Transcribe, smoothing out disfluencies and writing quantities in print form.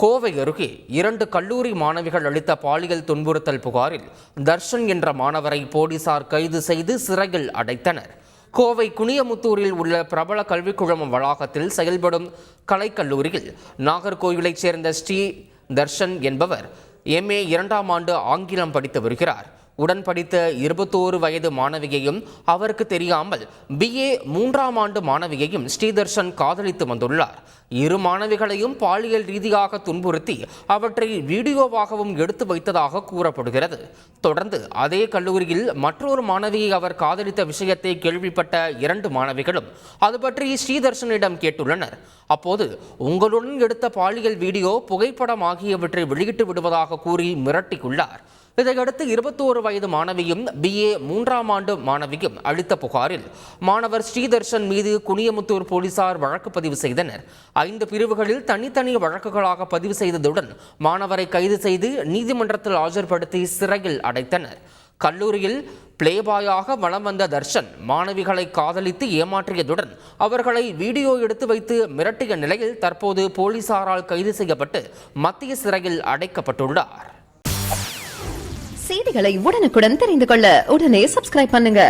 கோவை அருகே 2 கல்லூரி மாணவிகள் அளித்த பாலியல் துன்புறுத்தல் புகாரில் தர்ஷன் என்ற மாணவரை போலீசார் கைது செய்து சிறையில் அடைத்தனர். கோவை குனியமுத்தூரில் உள்ள பிரபல கல்விக் குழுமம் வளாகத்தில் செயல்படும் கலைக்கல்லூரியில் நாகர்கோயிலைச் சேர்ந்த ஸ்ரீ தர்ஷன் என்பவர் MA 2ஆம் ஆண்டு ஆங்கிலம் படித்து வருகிறார். உடன் படித்த 21 வயது மாணவியையும் அவருக்கு தெரியாமல் BA 3ஆம் ஆண்டு மாணவியையும் ஸ்ரீதர்ஷன் காதலித்து வந்துள்ளார். இரு மாணவிகளையும் பாலியல் ரீதியாக துன்புறுத்தி அவற்றை வீடியோவாகவும் எடுத்து வைத்ததாக கூறப்படுகிறது. தொடர்ந்து அதே கல்லூரியில் மற்றொரு மாணவியை அவர் காதலித்த விஷயத்தை கேள்விப்பட்ட 2 மாணவிகளும் அது பற்றி ஸ்ரீதர்ஷனிடம் கேட்டுள்ளனர். அப்போது உங்களுடன் எடுத்த பாலியல் வீடியோ, புகைப்படம் ஆகியவற்றை வெளியிட்டு விடுவதாக கூறி மிரட்டியுள்ளார். இதையடுத்து 21 வயது மாணவியும் BA 3ஆம் ஆண்டு மாணவியும் அளித்த புகாரில் மாணவர் ஸ்ரீதர்ஷன் மீது குனியமுத்தூர் போலீசார் வழக்கு பதிவு செய்தனர். 5 பிரிவுகளில் தனித்தனி வழக்குகளாக பதிவு செய்ததுடன் மாணவரை கைது செய்து நீதிமன்றத்தில் ஆஜர்படுத்தி சிறையில் அடைத்தனர். கல்லூரியில் பிளேபாயாக வலம் வந்த தர்ஷன் மாணவிகளை காதலித்து ஏமாற்றியதுடன் அவர்களை வீடியோ எடுத்து வைத்து மிரட்டிய நிலையில் தற்போது போலீசாரால் கைது செய்யப்பட்டு மத்திய சிறையில் அடைக்கப்பட்டுள்ளார். செய்திகளை உடனுக்குடன் தெரிந்து கொள்ள உடனே சப்ஸ்கிரைப் பண்ணுங்க.